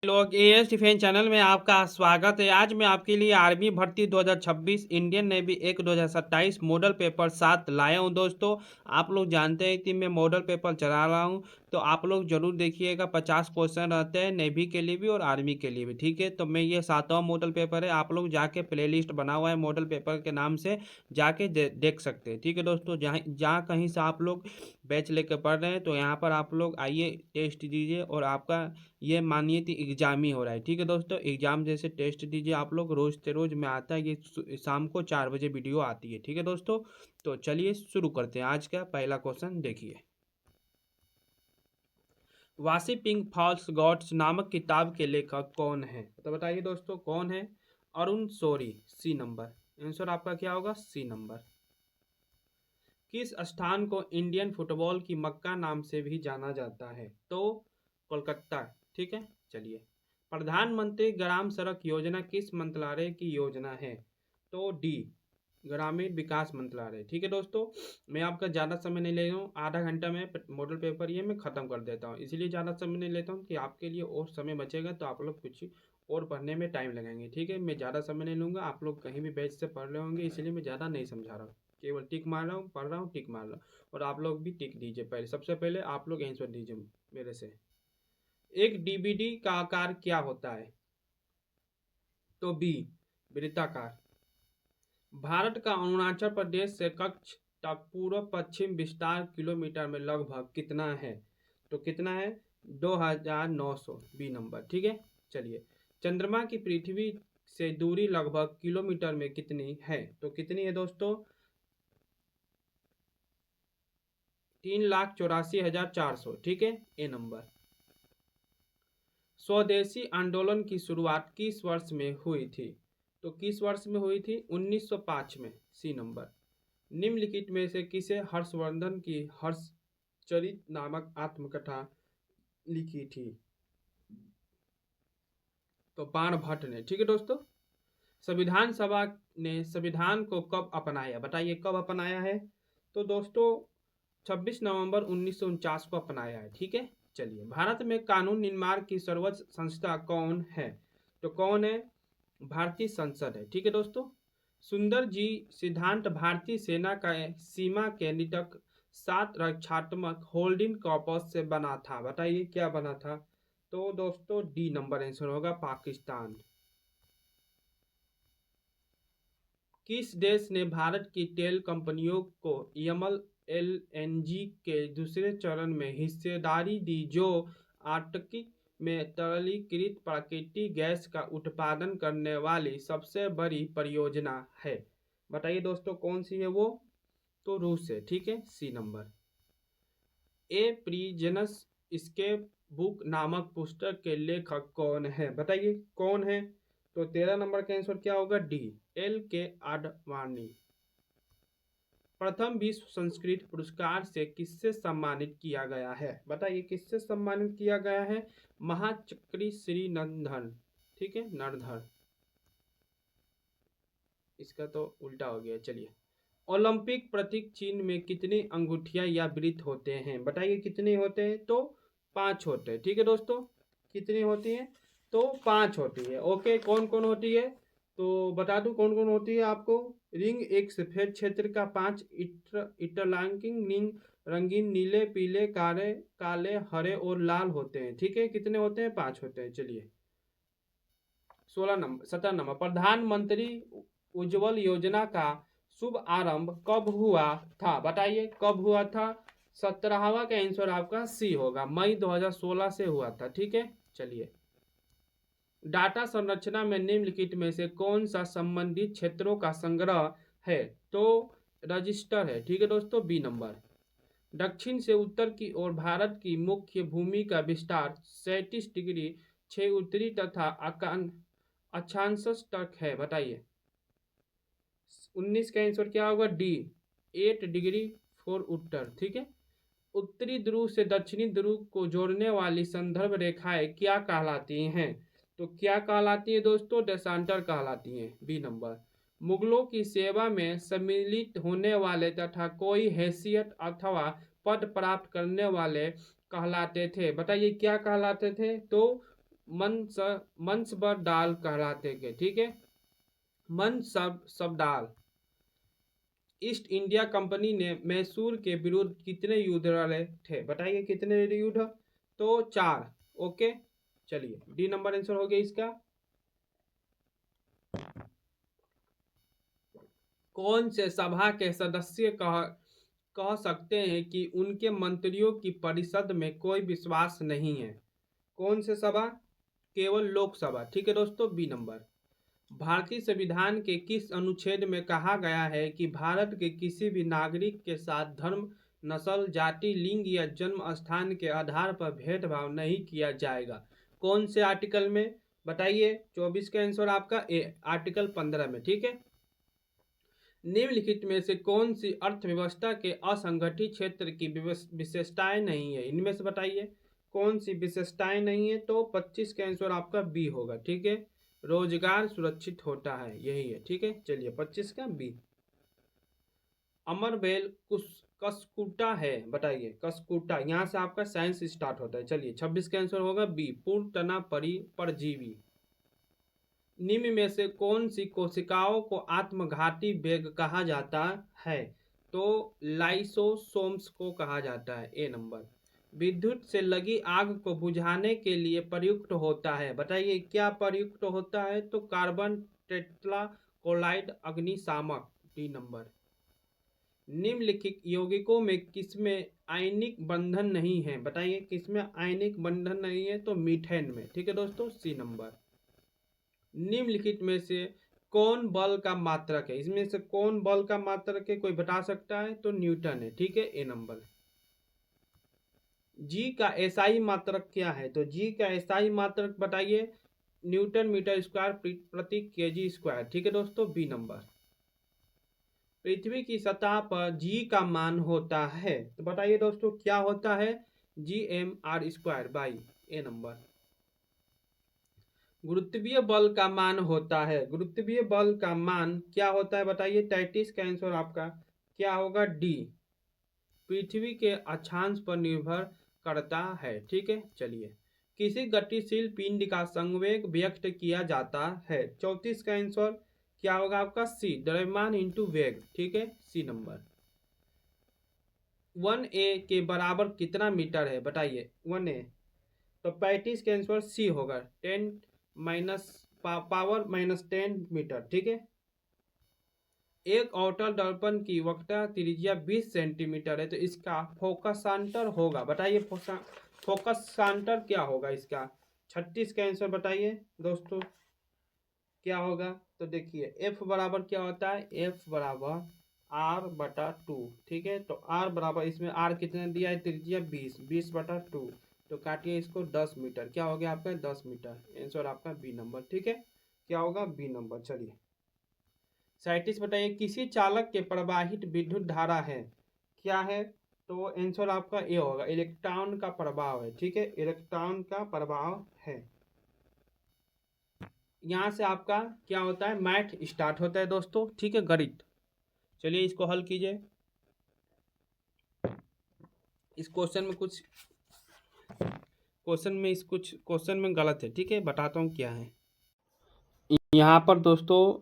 लोग as defence channel में आपका स्वागत है। आज मैं आपके लिए आर्मी भर्ती 2026 इंडियन नेवी 1 2027 मॉडल पेपर 7 लाया हूं। दोस्तों, आप लोग जानते हैं कि मैं मॉडल पेपर चला रहा हूं, तो आप लोग जरूर देखिएगा। 50 क्वेश्चन रहते हैं नेवी के लिए भी और आर्मी के लिए भी, ठीक है। तो मैं ये 7वां मॉडल पेपर है, आप लोग जाके प्लेलिस्ट बना हुआ है मॉडल पेपर के नाम से, जाके देख सकते हैं, ठीक है दोस्तों। जहाँ जहाँ कहीं से आप लोग बैच लेकर पढ़ रहे हैं तो यहाँ पर आप लोग आइए, टेस्ट दीजिए और आपका ये मानिए कि एग्जाम ही हो रहा है, ठीक है दोस्तों। एग्जाम जैसे टेस्ट दीजिए आप लोग, रोज से रोज में आता है। ये शाम को 4 बजे वीडियो आती है, ठीक है दोस्तों। तो चलिए शुरू करते हैं। आज का पहला क्वेश्चन देखिए, वासी पिंक फॉल्स गॉड्स नामक किताब के लेखक कौन है? तो बताइए दोस्तों कौन है? Arun Shourie, C number. Answer आपका क्या होगा? C number. किस स्थान को इंडियन फुटबॉल की मक्का नाम से भी जाना जाता है? तो कोलकाता, ठीक है। चलिए, प्रधानमंत्री ग्राम सड़क योजना किस मंत्रालय की योजना है? तो डी, ग्रामीण विकास मंत्रालय, ठीक है दोस्तों। मैं आपका ज़्यादा समय नहीं ले रहा हूँ, आधा घंटा में मॉडल पेपर ये मैं ख़त्म कर देता हूँ, इसलिए ज़्यादा समय नहीं लेता हूँ कि आपके लिए और समय बचेगा तो आप लोग कुछ और पढ़ने में टाइम लगाएंगे, ठीक है। मैं ज़्यादा समय नहीं लूँगा, आप लोग कहीं भी बैच से पढ़ रहे होंगे, इसलिए मैं ज़्यादा नहीं समझा रहा हूँ, केवल टिक मार रहा हूँ, पढ़ रहा हूँ, टिक मार रहा हूँ। और आप लोग भी टिक दीजिए। पहले सबसे पहले आप लोग आंसर दीजिए मेरे से। एक डीवीडी का आकार क्या होता है? तो बी, वृत्ताकार। भारत का अरुणाचल प्रदेश से कच्छ तक पूर्व पश्चिम विस्तार किलोमीटर में लगभग कितना है? तो कितना है? 2900, बी नंबर, ठीक है। चलिए, चंद्रमा की पृथ्वी से दूरी लगभग किलोमीटर में कितनी है? तो कितनी है दोस्तों? 3,84,400, ठीक है, ए नंबर। स्वदेशी आंदोलन की शुरुआत किस वर्ष में हुई थी? तो किस वर्ष में हुई थी? 1905 में, सी नंबर। निम्नलिखित में से किसे हर्षवर्धन की हर्षचरित नामक आत्मकथा लिखी थी? तो बाणभट्ट ने, ठीक है दोस्तों। संविधान सभा ने संविधान को कब अपनाया? बताइए कब अपनाया है? तो दोस्तों 26 नवंबर 1949 को अपनाया है, ठीक है। चलिए, भारत में कानून निर्माण की सर्वोच्च संस्था कौन है? तो कौन है? भारतीय संसद है, ठीक है दोस्तों। सुंदर जी सिद्धांत भारतीय सेना का सीमा के निकट 7 रक्षात्मक होल्डिंग कॉर्पस से बना था। बताइए क्या बना था? तो दोस्तों डी नंबर आंसर होगा, पाकिस्तान। किस देश ने भारत की तेल कंपनियों को यमल एलएनजी के दूसरे चरण में हिस्सेदारी दी, जो आर्कटिक में तरलीकृत प्राकृतिक गैस का उत्पादन करने वाली सबसे बड़ी परियोजना है? बताइए दोस्तों कौन सी है वो? तो रूस है, ठीक है, सी नंबर। ए प्रिजनस एस्केप बुक नामक पुस्तक के लेखक कौन है? बताइए कौन है? तो 13 नंबर का आंसर क्या होगा? डी, एल के आडवाणी। प्रथम विश्व संस्कृत पुरस्कार से किससे सम्मानित किया गया है? बताइए किससे सम्मानित किया गया है? महाचक्री श्री नंदन, ठीक है, नरधर। इसका तो उल्टा हो गया। चलिए, ओलंपिक प्रतीक चिन्ह में कितनी अंगूठियां या वृत्त होते हैं? बताइए कितने होते हैं? तो 5 होते हैं, ठीक है दोस्तों। कितनी होती हैं? तो 5 होती है। ओके, कौन कौन होती है? तो बता दूं कौन कौन होती है आपको। रिंग एक सफेद क्षेत्र का 5 इंटरलॉकिंग रिंग रंगीन नीले, पीले, काले काले, हरे और लाल होते हैं, ठीक है। कितने होते हैं? 5 होते हैं। चलिए, 17 नंबर, प्रधानमंत्री उज्ज्वल योजना का शुभ आरंभ कब हुआ था? बताइए कब हुआ था? 17वां का आंसर आपका सी होगा, मई 2016 से हुआ था, ठीक है। चलिए, डाटा संरचना में निम्नलिखित में से कौन सा संबंधित क्षेत्रों का संग्रह है? तो रजिस्टर है, ठीक है दोस्तों, बी नंबर। दक्षिण से उत्तर की ओर भारत की मुख्य भूमि का विस्तार 37 डिग्री 6 उत्तरी तथा अक्षांश तक है। बताइए 19 का आंसर क्या होगा? डी, 8 डिग्री 4 उत्तर, ठीक है। उत्तरी ध्रुव से दक्षिणी ध्रुव को जोड़ने वाली संदर्भ रेखाएं क्या कहलाती हैं? तो क्या कहलाती है दोस्तों? देशांतर कहलाती हैं, बी नंबर। मुगलों की सेवा में सम्मिलित होने वाले तथा कोई हैसियत अथवा पद प्राप्त करने वाले कहलाते थे। बताइए क्या कहलाते थे? तो मंसबरदार कहलाते थे, ठीक है। मंसबदार। ईस्ट इंडिया कंपनी ने मैसूर के विरुद्ध कितने युद्ध लड़े थे, बताइए कितने युद्ध? तो 4। ओके, चलिए डी नंबर आंसर हो गया इसका। कौन से सभा के सदस्य कह सकते हैं कि उनके मंत्रियों की परिषद में कोई विश्वास नहीं है? कौन से सभा? केवल लोकसभा, ठीक है दोस्तों। B number. भारतीय संविधान के किस अनुच्छेद में कहा गया है कि भारत के किसी भी नागरिक के साथ धर्म, नस्ल, जाति, लिंग या जन्म स्थान के आधार पर भेदभाव नहीं किया जाएगा? कौन से आर्टिकल में, बताइए? 24 का आंसर आपका ए, आर्टिकल 15 में, ठीक है। निम्नलिखित में से कौन सी अर्थव्यवस्था के असंगठित क्षेत्र की विशेषताएं नहीं है? इनमें से बताइए कौन सी विशेषताएं नहीं है? तो 25 का आंसर आपका बी होगा, ठीक है। रोजगार सुरक्षित होता है, यही है, ठीक है। चलिए 25 का बी। अमरबेल कस्कुटा है, बताइए कस्कुटा। यहाँ से आपका साइंस स्टार्ट होता है। चलिए 26 का आंसर होगा बी, पूर्ण तना परजीवी। निम्न में से कौन सी कोशिकाओं को आत्मघाती वेग कहा जाता है? तो लाइसोसोम्स को कहा जाता है, ए नंबर। विद्युत से लगी आग को बुझाने के लिए प्रयुक्त होता है, बताइए क्या प्रयुक्त होता है? तो कार्बन टेट्राक्लोराइड अग्निशामक, डी नंबर। निम्नलिखित यौगिकों में किसमें आयनिक बंधन नहीं है, बताइए किसमें आयनिक बंधन नहीं है? तो मीथेन में, ठीक है दोस्तों, सी नंबर। निम्नलिखित में से कौन बल का मात्रक है? इसमें से कौन बल का मात्रक है, कोई बता सकता है? तो न्यूटन है, ठीक है, ए नंबर। जी का एसआई मात्रक क्या है? तो जी का एसआई मात्रक बताइए, न्यूटन मीटर स्क्वायर प्रति केजी स्क्वायर, ठीक है दोस्तों, बी नंबर। पृथ्वी की सतह पर जी का मान होता है, तो बताइए दोस्तों क्या होता है? GmR² by, A number. गुरुत्वीय बल का मान होता है, गुरुत्वीय बल का मान क्या होता है, बताइए? 33 का आंसर आपका क्या होगा? डी, पृथ्वी के अक्षांश पर निर्भर करता है, ठीक है। चलिए, किसी गतिशील पिंड का संवेग व्यक्त किया जाता है? 34 का आंसर क्या होगा आपका? सी, द्रव्यमान इंटू वेग, ठीक है, सी नंबर। 1a के बराबर कितना मीटर है, बताइए? 1a, तो 35 का आंसर सी होगा, 10 पावर -10 मीटर, ठीक है। एक अवतल दर्पण की वक्रता त्रिज्या 20 सेंटीमीटर है, तो इसका फोकसांतर होगा, बताइए फोकसांतर क्या होगा इसका? 36 का आंसर बताइए दोस्तों क्या होगा? तो देखिए एफ बराबर क्या होता है? एफ बराबर R/2, ठीक है। तो R बराबर, इसमें R कितने दिया है? त्रिज्या 20/2, तो काटिए इसको 10 मीटर, क्या हो गया आपका? 10 मीटर। आंसर आपका बी नंबर, ठीक है, क्या होगा? B number. चलिए 37 बताइए, किसी चालक के प्रवाहित विद्युत धारा है, क्या है? तो आंसर आपका ए होगा, इलेक्ट्रॉन का प्रभाव है, ठीक है, इलेक्ट्रॉन का प्रभाव है। यहाँ से आपका क्या होता है? मैथ स्टार्ट होता है दोस्तों, ठीक है, गणित। चलिए इसको हल कीजिए। इस क्वेश्चन में गलत है, ठीक है, बताता हूँ क्या है। यहाँ पर दोस्तों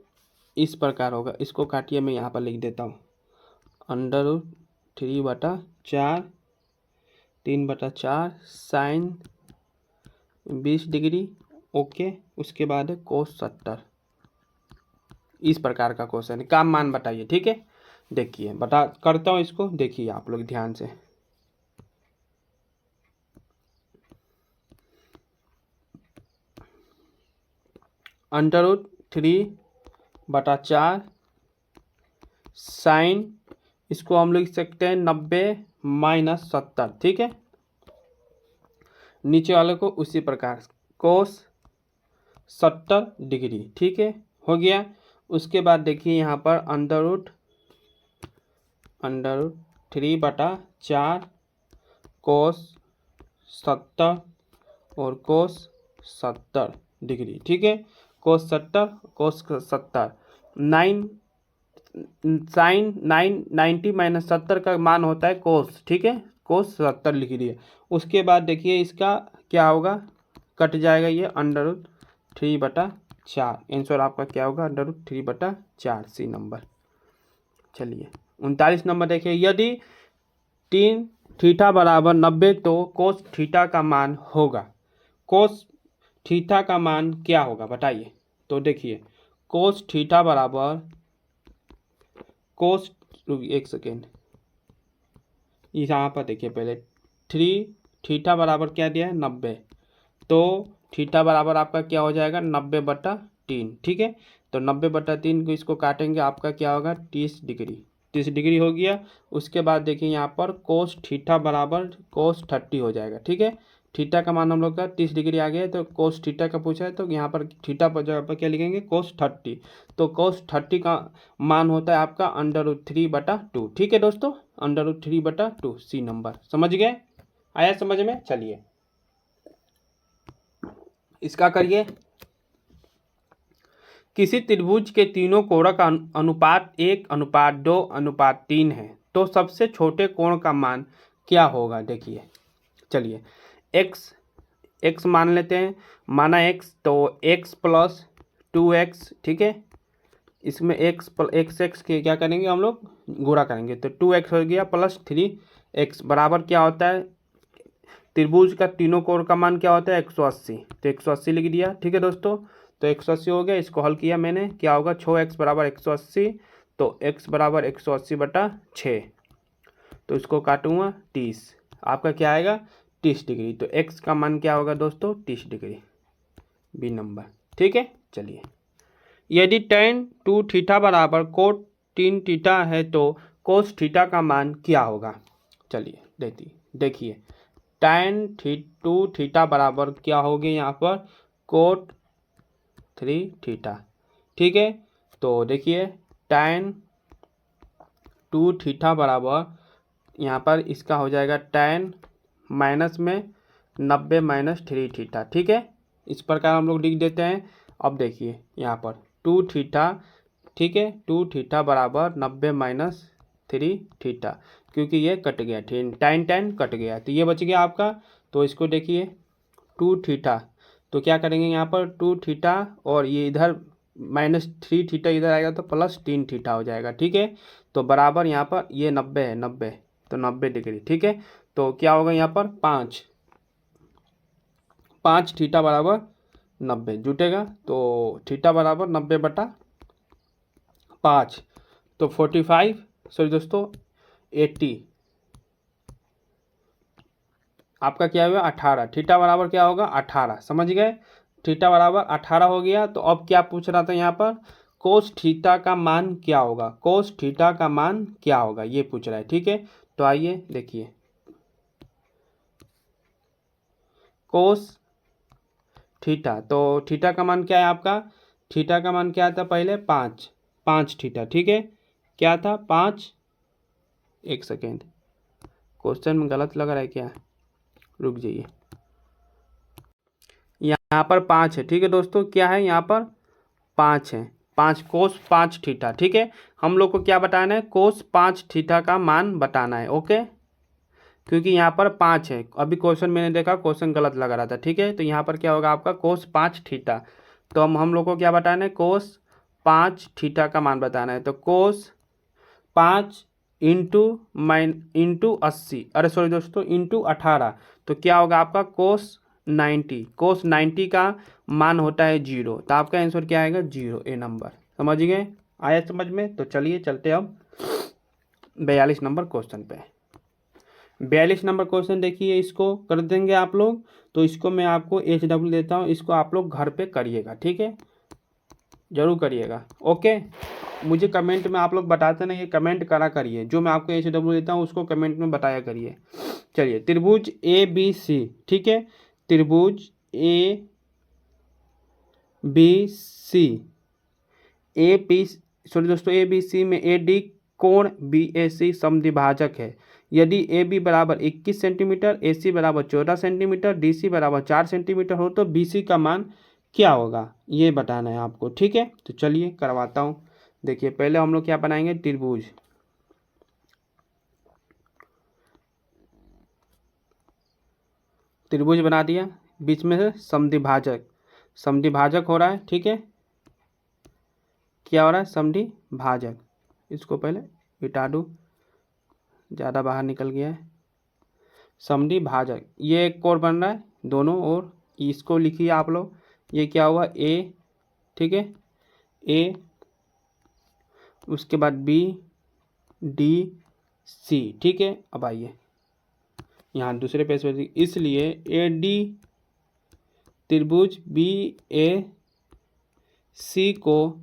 इस प्रकार होगा, इसको काटिए, मैं यहाँ पर लिख देता हूँ, √3/4 3/4 साइन 20 डिग्री, ओके। उसके बाद है कोस 70, इस प्रकार का क्वेश्चन है। काम मान बताइए, ठीक है। देखिए बता करता हूँ इसको, देखिए आप लोग ध्यान से। √3/4 साइन, इसको हम लिख सकते हैं 90 - 70, ठीक है। नीचे वाले को उसी प्रकार कोस 70 डिग्री, ठीक है, हो गया। उसके बाद देखिए यहाँ पर √3/4 कोस 70 और कोस 70 डिग्री, ठीक है, कोस 70 कोस 70 9 साइन 90 - 70 का मान होता है कोस, ठीक है, कोस 70 लिख दिए। उसके बाद देखिए इसका क्या होगा? कट जाएगा ये √3/4। आंसर आपका क्या होगा √3/4 सी नंबर। चलिए 39 नंबर देखिए, यदि tan थीटा बराबर 90 तो कोस थीटा का मान होगा। कोस थीटा का मान क्या होगा बताइए। तो देखिए कोस थीटा बराबर कोस, एक सेकेंड, यहाँ पर देखिए पहले 3 थीटा बराबर क्या दिया है 90, तो थीटा बराबर आपका क्या हो जाएगा 90/3। ठीक है, तो 90/3 को इसको काटेंगे, आपका क्या होगा 30 डिग्री। 30 डिग्री हो गया। उसके बाद देखिए यहाँ पर कोस थीटा बराबर कोस 30 हो जाएगा। ठीक है, थीटा का मान हम लोग का 30 डिग्री आ गया, तो कोस थीटा का पूछा है तो यहाँ पर थीटा पर जगह पर क्या लिखेंगे कोस 30। तो कोस 30 का मान होता है आपका √3/2। ठीक है दोस्तों, √3/2 सी नंबर। समझ गए, आया समझ में। चलिए इसका करिए, किसी त्रिभुज के तीनों कोणों का अनुपात 1:2:3 है, तो सबसे छोटे कोण का मान क्या होगा। देखिए चलिए x मान लेते हैं, माना x, तो x + 2x। ठीक है, इसमें x के क्या करेंगे हम लोग गुणा करेंगे, तो 2x हो गया + 3x बराबर क्या होता है, त्रिभुज का तीनों कोण का मान क्या होता है 180, तो 180 लिख दिया। ठीक है दोस्तों, तो 180 हो गया, इसको हल किया मैंने, क्या होगा 6x = 180, तो x = 180/6, तो इसको काटूंगा 30, आपका क्या आएगा 30 डिग्री। तो x का मान क्या होगा दोस्तों 30 डिग्री, बी नंबर। ठीक है, चलिए यदि tan 2 थीटा बराबर cot 3 थीटा है तो cos थीटा का मान क्या होगा। चलिए देखिए tan 2 थीटा बराबर क्या होगी यहाँ पर cot 3 थीटा। ठीक है, तो देखिए tan 2 थीटा बराबर यहाँ पर इसका हो जाएगा tan माइनस में 90 - 3 थीटा। ठीक है, इस प्रकार हम लोग लिख देते हैं। अब देखिए यहाँ पर 2 थीटा, ठीक है 2 थीटा बराबर 90 - 3 थीटा, क्योंकि ये कट गया, tan कट गया, तो ये बच गया आपका। तो इसको देखिए 2 थीटा, तो क्या करेंगे यहाँ पर 2 थीटा और ये इधर -3 थीटा इधर आएगा तो +3 थीटा हो जाएगा। ठीक है, तो बराबर यहाँ पर ये 90 है, 90 तो 90 डिग्री। ठीक है, तो क्या होगा यहाँ पर 5 थीटा बराबर 90 जुटेगा, तो थीटा बराबर 90/5, तो 45 सॉरी दोस्तों 80, आपका क्या होगा 18। थीटा बराबर क्या होगा 18, समझ गए, थीटा बराबर 18 हो गया। तो अब क्या पूछ रहा था यहाँ पर कोस थीटा का मान क्या होगा, कोस थीटा का मान क्या होगा ये पूछ रहा है। ठीक है, तो आइए देखिए कोस थीटा, तो थीटा का मान क्या है आपका, थीटा का मान क्या था पहले 5 थीटा। ठीक है, क्या था 5, एक सेकेंड क्वेश्चन में गलत लग रहा है क्या, रुक जाइए, यहाँ पर 5 है। ठीक है दोस्तों, क्या है यहाँ पर 5 है, 5 कोस 5 थीटा। ठीक है, हम लोग को क्या बताना है कोस 5 थीटा का मान बताना है। ओके, क्योंकि यहाँ पर 5 है, अभी क्वेश्चन मैंने देखा क्वेश्चन गलत लग रहा था। ठीक है, तो यहाँ पर क्या होगा आपका कोस 5 थीटा, तो हम लोग को क्या बताना है कोस 5 थीटा का मान बताना है। तो कोस 5 इंटू 80, अरे सॉरी दोस्तों इंटू 18, तो क्या होगा आपका कोस 90, कोस 90 का मान होता है 0, तो आपका आंसर क्या आएगा 0, ए नंबर। समझ गए, आया समझ में। तो चलिए चलते अब 42 नंबर क्वेश्चन पे। 42 नंबर क्वेश्चन देखिए, इसको कर देंगे आप लोग, तो इसको मैं आपको HW देता हूँ, इसको आप लोग घर पे करिएगा। ठीक है, जरूर करिएगा। ओके, मुझे कमेंट में आप लोग बताते नहीं, कमेंट करा करिए, जो मैं आपको HW देता हूँ उसको कमेंट में बताया करिए। चलिए त्रिभुज ABC, ठीक है, त्रिभुज ABC सॉरी दोस्तों ABC में AD कोण BAC समद्विभाजक है। यदि AB बराबर 21 सेंटीमीटर, AC बराबर 14 सेंटीमीटर, DC बराबर 4 सेंटीमीटर हो तो BC का मान क्या होगा ये बताना है आपको। ठीक है, तो चलिए करवाता हूँ। देखिए पहले हम लोग क्या बनाएंगे त्रिभुज बना दिया। बीच में है समद्वि भाजक हो रहा है, ठीक है। क्या हो रहा है? समद्वि भाजक। इसको पहले मिटा दूँ, ज़्यादा बाहर निकल गया है। समद्वि भाजक, ये एक कोण बन रहा है दोनों ओर, इसको लिखिए आप लोग। ये क्या हुआ? ए, ठीक है, ए, उसके बाद बी, डी, सी, ठीक है। अब आइए यहाँ दूसरे पेज पर, इसलिए ए डी त्रिभुज बी ए सी को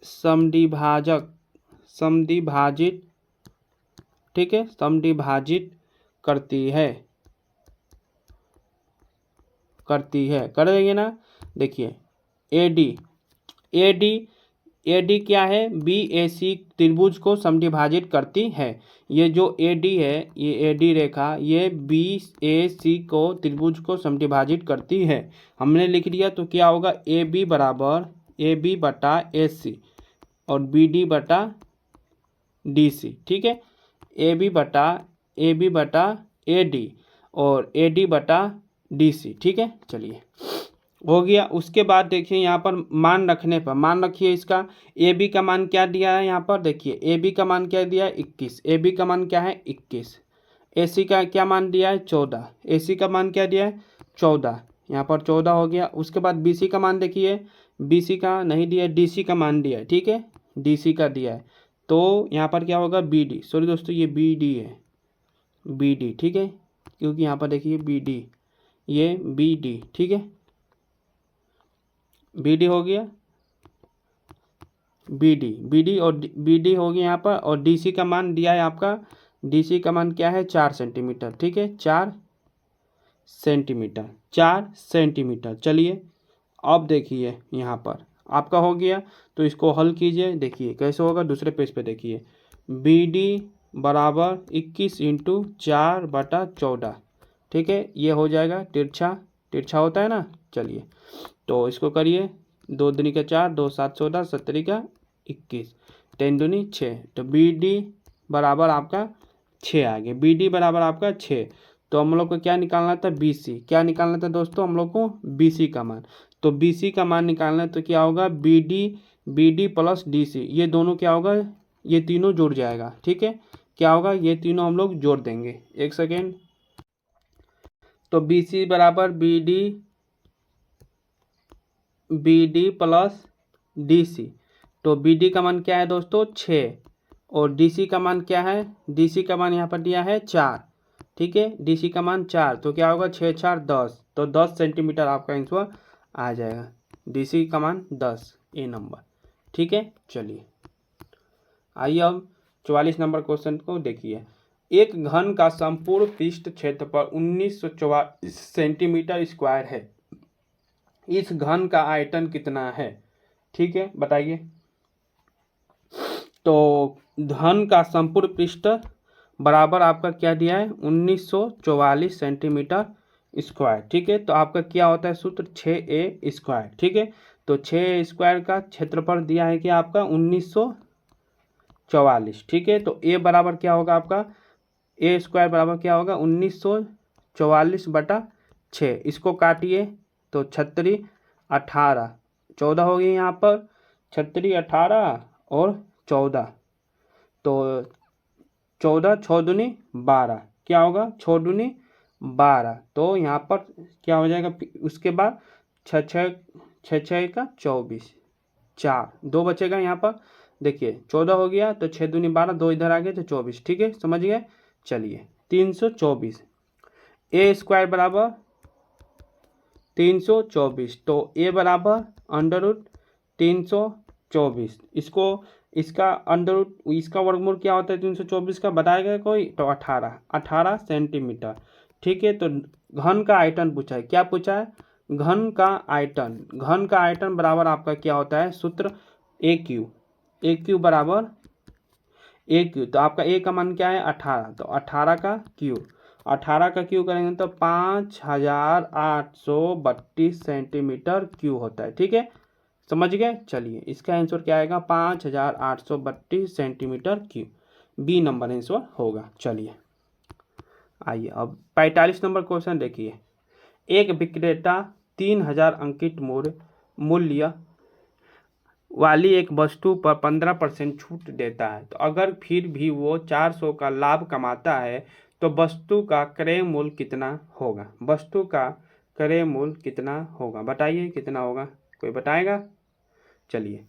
समद्विभाजित, ठीक है, समद्विभाजित करती है कर देंगे ना। देखिए ए डी क्या है? बी ए सी त्रिभुज को समद्विभाजित करती है। ये जो ए डी है, ये ए डी रेखा, ये बी ए सी को त्रिभुज को समद्विभाजित करती है। हमने लिख दिया, तो क्या होगा? ए बी बराबर ए बी बटा ए सी और बी डी बटा डी सी, ठीक है। ए बी बटा ए डी और ए डी बटा डी सी, ठीक है। चलिए हो गया। उसके बाद देखिए यहाँ पर मान रखने पर, मान रखिए इसका ए बी का मान क्या दिया है यहाँ पर? देखिए ए बी का मान क्या दिया है? 21। ए बी का मान क्या है? 21। ए सी का क्या मान दिया है? 14। ए सी का मान क्या दिया है? 14। यहाँ पर 14 हो गया। उसके बाद बी सी का मान देखिए, बी सी का नहीं दिया है, डी सी का मान दिया है, ठीक है, डी सी का दिया है। तो यहाँ पर क्या होगा? बी डी, सॉरी दोस्तों ये बी डी है, बी डी, ठीक है, क्योंकि यहाँ पर देखिए बी डी, ये बी डी, ठीक है, बी डी हो गया, बी डी और बी डी हो गया यहाँ पर। और डी सी का मान दिया है आपका, डी सी का मान क्या है? 4 सेंटीमीटर, ठीक है, 4 सेंटीमीटर। चलिए अब देखिए यहाँ पर आपका हो गया, तो इसको हल कीजिए। देखिए कैसे होगा, दूसरे पेज पे देखिए। बी डी बराबर 21 इंटू 4/14, ठीक है, ये हो जाएगा तिरछा होता है ना। चलिए तो इसको करिए, 2 दूनी का 4, 2 7 14, 7 का 21, 10 दूनी 6, तो बी डी बराबर आपका 6 आ गया। बी डी बराबर आपका 6। तो हम लोग को क्या निकालना था? B C. क्या निकालना था दोस्तों हम लोग को? बी सी का मान। तो बी सी का मान निकालना है, तो क्या होगा? B D plus D C, ये दोनों क्या होगा? ये तीनों जुड़ जाएगा, ठीक है। क्या होगा? ये तीनों हम लोग जोड़ देंगे। एक सेकेंड। तो बी सी बराबर B D plus D C. तो बी डी का मान क्या है दोस्तों? 6। और डी सी का मान क्या है? डी सी का मान यहाँ पर दिया है 4, ठीक है, डी सी का मान 4। तो क्या होगा? 6 4 10, तो 10 सेंटीमीटर आपका आंसर आ जाएगा। डी सी का मान 10, ए नंबर, ठीक है। चलिए आइए अब 44 नंबर क्वेश्चन को देखिए। एक घन का संपूर्ण पृष्ठ क्षेत्रफल 1944 सेंटीमीटर स्क्वायर है। इस घन का आयतन कितना है? ठीक है, बताइए। तो घन का संपूर्ण पृष्ठ बराबर आपका क्या दिया है? 1944 सेंटीमीटर स्क्वायर, ठीक है। तो आपका क्या होता है सूत्र? 6a स्क्वायर, ठीक है। तो 6 स्क्वायर का क्षेत्रफल दिया है कि आपका 1944, ठीक है। तो a बराबर क्या होगा आपका? a स्क्वायर बराबर क्या होगा? 1944/6। इसको काटिए तो 36 18 14 हो गई यहाँ पर, 36 18 और 14, तो 14 6 दूनी 12, क्या होगा? 6 दूनी 12, तो यहाँ पर क्या हो जाएगा? उसके बाद 6 6 का 24, 4 2 बचेगा यहाँ पर। देखिए 14 हो गया तो 6 दूनी 12, 2 इधर आ गए तो 24, ठीक है, समझ गए। चलिए 324, ए स्क्वायर बराबर 324, तो ए बराबर √324। इसका इसका वर्गमूल क्या होता है 324 का? बताएगा कोई? तो 18 सेंटीमीटर, ठीक है। तो घन का आयतन पूछा है। क्या पूछा है? घन का आयतन बराबर आपका क्या होता है सूत्र? ए क्यू बराबर ए क्यू। तो आपका ए का मान क्या है? 18, तो 18 का क्यू करेंगे तो 5832 सेंटीमीटर क्यू होता है, ठीक है, समझ गए। चलिए इसका आंसर क्या आएगा? 5832 centimetre cube, B number answer होगा। चलिए आइए अब 45 नंबर क्वेश्चन देखिए। एक विक्रेता 3000 अंकित मूल्य वाली एक वस्तु पर 15% छूट देता है, तो अगर फिर भी वो 400 का लाभ कमाता है तो वस्तु का क्रय मूल्य कितना होगा? वस्तु का क्रय मूल्य कितना होगा? बताइए कितना होगा, कोई बताएगा? चलिए,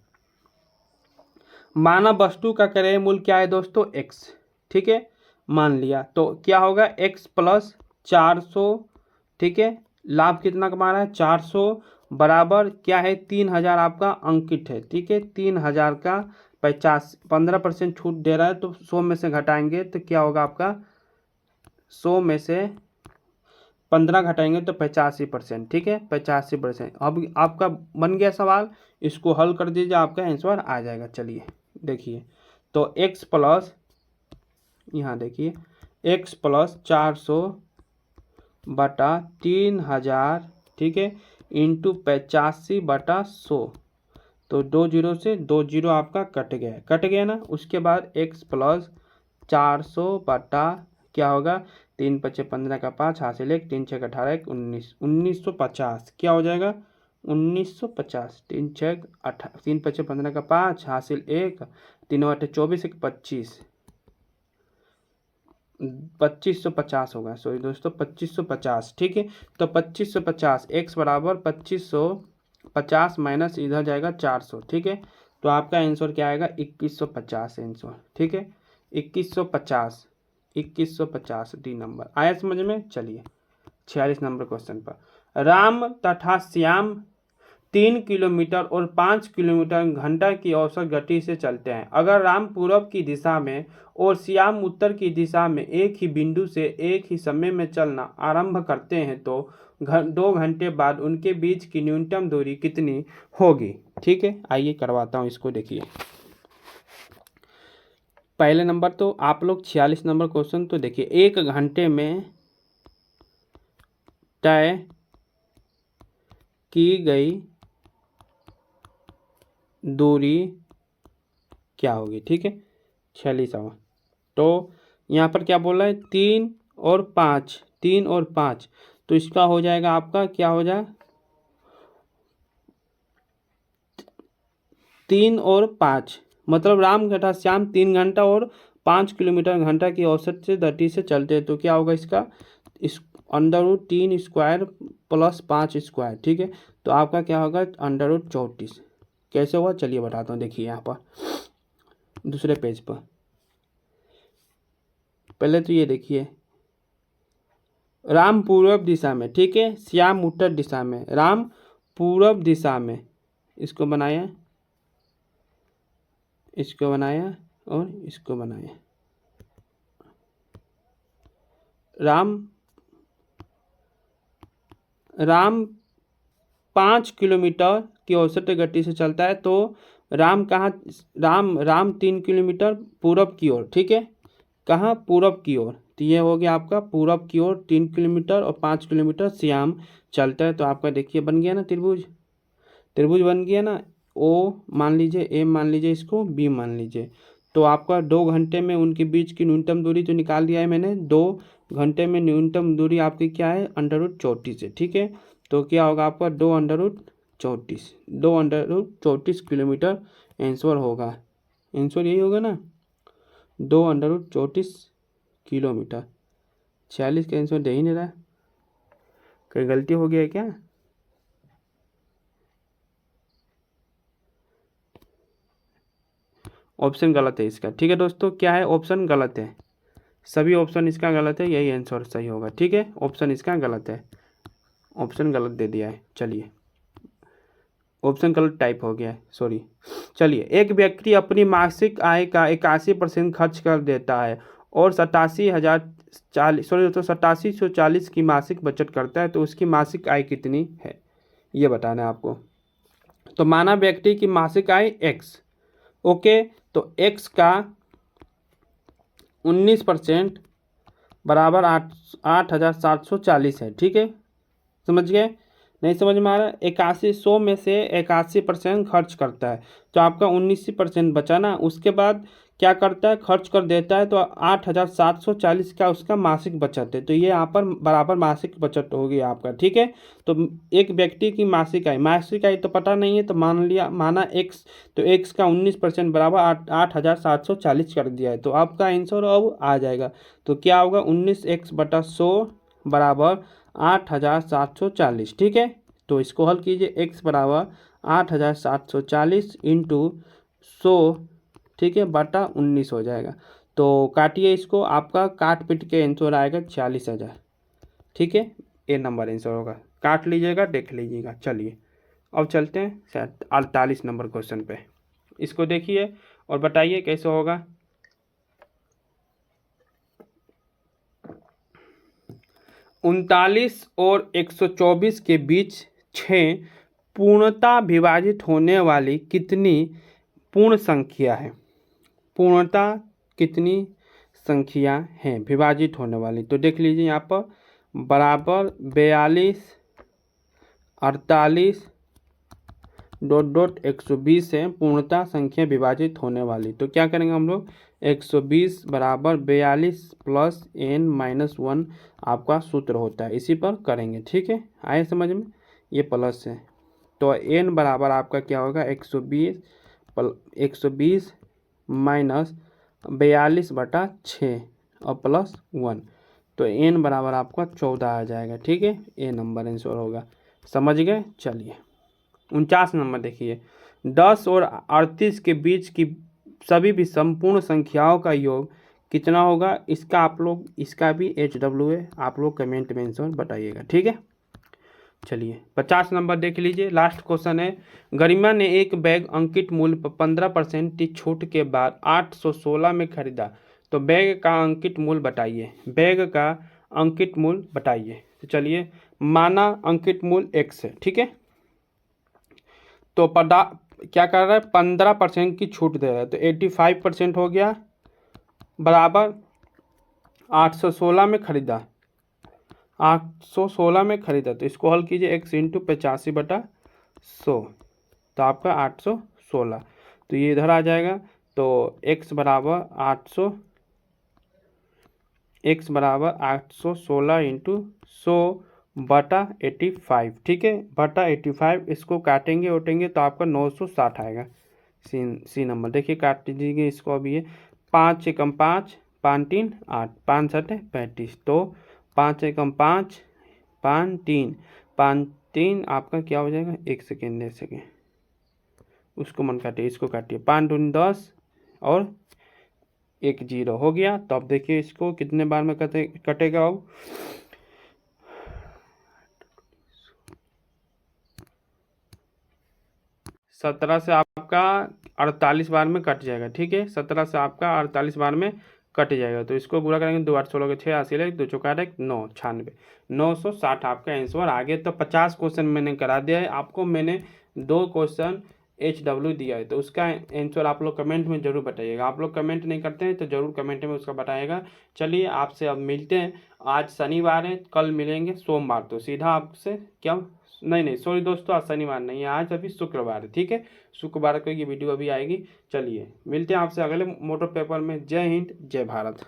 माना वस्तु का क्रय मूल्य क्या है दोस्तों? x, ठीक है, मान लिया। तो क्या होगा? x प्लस 400, ठीक है, लाभ कितना कमा रहा है? 400 बराबर क्या है? 3000 आपका अंकित है, ठीक है, 3000 का 15% छूट दे रहा है, तो 100 में से घटाएंगे तो क्या होगा आपका? 100 में से 15 घटाएंगे तो 85%, ठीक है, 85%। अब आपका बन गया सवाल, इसको हल कर दीजिए, आपका आंसर आ जाएगा। चलिए देखिए, तो x प्लस, यहाँ देखिए, x प्लस 400 बटा 3000, ठीक है, इंटू 85 बटा 100, तो 2 जीरो से 2 जीरो आपका कट गया ना। उसके बाद x प्लस 400 बटा क्या होगा? 3 पचे 15 का 5 हासिल 1, 3 6 18 1 19, 1950 क्या हो जाएगा? 1950, 3 6 18, 3 पचे 15 का 5 हासिल 1, 3 8 24 1 25, 2550 होगा, सॉरी दोस्तों 2550, ठीक है। तो 2550 x बराबर 2550 माइनस इधर जाएगा 400, ठीक है, तो आपका आंसर क्या आएगा? 2150 आंसर, ठीक है, 2150 डी नंबर आया समझ में। चलिए 46 नंबर क्वेश्चन पर, राम तथा श्याम 3 किलोमीटर और 5 किलोमीटर घंटा की औसत गति से चलते हैं। अगर राम पूर्व की दिशा में और श्याम उत्तर की दिशा में एक ही बिंदु से एक ही समय में चलना आरंभ करते हैं तो 2 घंटे बाद उनके बीच की न्यूनतम दूरी कितनी होगी? ठीक है, आइए करवाता हूँ इसको। देखिए पहले नंबर तो आप लोग 46 नंबर क्वेश्चन तो देखिए, 1 घंटे में तय की गई दूरी क्या होगी? ठीक है, 46वां। तो यहाँ पर क्या बोल रहा है? 3 और 5, 3 और 5, तो इसका हो जाएगा आपका क्या हो जाए? 3 और 5 मतलब राम तथा श्याम 3 घंटा और 5 किलोमीटर घंटा की औसत से गति से चलते हैं, तो क्या होगा इसका? इस √3 स्क्वायर प्लस 5 स्क्वायर, ठीक है, तो आपका क्या होगा? √34। कैसे होगा चलिए बताता हूँ। देखिए यहाँ पर दूसरे पेज पर, पहले तो ये देखिए, राम पूर्व दिशा में, ठीक है, श्याम उत्तर दिशा में, राम पूर्व दिशा में, इसको बनाया, इसको बनाया और इसको बनाया। राम 5 किलोमीटर की औसत गति से चलता है, तो राम कहाँ? राम 3 किलोमीटर पूर्व की ओर, ठीक है, कहाँ? पूर्व की ओर, तो ये हो गया आपका पूर्व की ओर 3 किलोमीटर और 5 किलोमीटर श्याम चलता है। तो आपका देखिए बन गया ना त्रिभुज, त्रिभुज बन गया ना। ओ मान लीजिए, ए मान लीजिए, इसको बी मान लीजिए, तो आपका 2 घंटे में उनके बीच की न्यूनतम दूरी तो निकाल दिया है मैंने। 2 घंटे में न्यूनतम दूरी आपकी क्या है? √34 है, ठीक है, तो क्या होगा आपका? 2 √34 किलोमीटर आंसर होगा। आंसर यही होगा ना, 2 √34 किलोमीटर। 46 का आंसर दे ही नहीं रहा, कोई गलती हो गया है क्या? ऑप्शन गलत है इसका, ठीक है दोस्तों, क्या है? ऑप्शन गलत है, सभी ऑप्शन इसका गलत है, यही आंसर सही होगा, ठीक है, ऑप्शन इसका गलत है, ऑप्शन गलत दे दिया है। चलिए ऑप्शन गलत टाइप हो गया है, सॉरी। चलिए, एक व्यक्ति अपनी मासिक आय का 81% खर्च कर देता है और 8740 की मासिक बचत करता है, तो उसकी मासिक आय कितनी है? ये बताना है आपको। तो माना व्यक्ति की मासिक आय x, ओके, तो x का 19% बराबर 8740 है, ठीक है, समझ गए? नहीं समझ में आ रहा? 100 में से 81% खर्च करता है, तो आपका 19% बचा ना। उसके बाद क्या करता है, खर्च कर देता है, तो 8,740 का उसका मासिक बचत है। तो ये यहाँ पर बराबर मासिक बचत होगी आपका, ठीक है। तो एक व्यक्ति की मासिक आय तो पता नहीं है, तो माना एक्स, तो एक्स का 19% बराबर 8,740 कर दिया है। तो आपका आंसर अब आ जाएगा। तो क्या होगा, 19x/100 बराबर 8,740, ठीक है। तो इसको हल कीजिए, x बराबर 8,740 इंटू 100, ठीक है, बटा 19 हो जाएगा। तो काटिए इसको, आपका काट पीट के आंसर आएगा 40,000, ठीक है। ए नंबर आंसर होगा, काट लीजिएगा, देख लीजिएगा। चलिए अब चलते हैं 48 नंबर क्वेश्चन पे। इसको देखिए और बताइए कैसे होगा। 39 और 124 के बीच 6 पूर्णतः विभाजित होने वाली कितनी पूर्ण संख्या है? पूर्णतः कितनी संख्या हैं विभाजित होने वाली? तो देख लीजिए यहाँ पर बराबर 42, 48 (120 है पूर्णतः संख्या विभाजित होने वाली। तो क्या करेंगे हम लोग, 120 बराबर 42 प्लस n-1 आपका सूत्र होता है, इसी पर करेंगे, ठीक है। आए समझ में, ये प्लस है। तो n बराबर आपका क्या होगा, 120 माइनस 42/6 और प्लस 1, तो n बराबर आपका 14 आ जाएगा, ठीक है। ए नंबर आंसर होगा, समझ गए। चलिए 49 नंबर देखिए, 10 और 38 के बीच की सभी भी संपूर्ण संख्याओं का योग कितना होगा? इसका आप लोग, इसका भी HW है, आप लोग कमेंट में आंसर बताइएगा, ठीक है। चलिए 50 नंबर देख लीजिए, लास्ट क्वेश्चन है। गरिमा ने एक बैग अंकित मूल्य पर 15% की छूट के बाद 816 में खरीदा, तो बैग का अंकित मूल्य बताइए। बैग का अंकित मूल्य बताइए। तो चलिए, माना अंकित मूल्य x है, ठीक है। तो क्या कर रहा है, 15% की छूट दे रहा है, तो 85% हो गया बराबर 816 में खरीदा, 816 में खरीदा। तो इसको हल कीजिए, x इंटू 85/100, तो आपका 816, तो ये इधर आ जाएगा। तो x बराबर 816 इंटू 100/85, ठीक है, बटा 85। इसको काटेंगे ओटेंगे तो आपका 960 आएगा। सी नंबर देखिए, काट दीजिए इसको। अभी ये 5 एकम 5, 5 3 8, 5 7 35, तो 5 एकम 5, 5 3, 5 3 आपका क्या हो जाएगा, 1 सेकेंड उसको मन काटिए, इसको काटिए, 5 दूनी 10 और 1 0 हो गया। तो अब देखिए इसको कितने बार में कटेगा। अब 17 से आपका 48 बार में कट जाएगा, ठीक है। 17 से आपका 48 बार में कट जाएगा। तो इसको पूरा करेंगे, 2 8 16 6 80 2 चौका 9 96, 960 आपका आंसर आ गया। तो 50 क्वेश्चन मैंने करा दिया है आपको। मैंने 2 क्वेश्चन HW दिया है, तो उसका आंसर आप लोग कमेंट में जरूर बताइएगा। आप लोग कमेंट नहीं करते हैं तो जरूर कमेंट में उसका बताएगा। चलिए आपसे अब मिलते हैं, आज शनिवार है, कल मिलेंगे सोमवार। तो सीधा आपसे क्या, नहीं सॉरी दोस्तों, आज शनिवार नहीं है, आज अभी शुक्रवार है, ठीक है। शुक्रवार को ये वीडियो अभी आएगी। चलिए मिलते हैं आपसे अगले मोटर पेपर में। जय हिंद, जय भारत।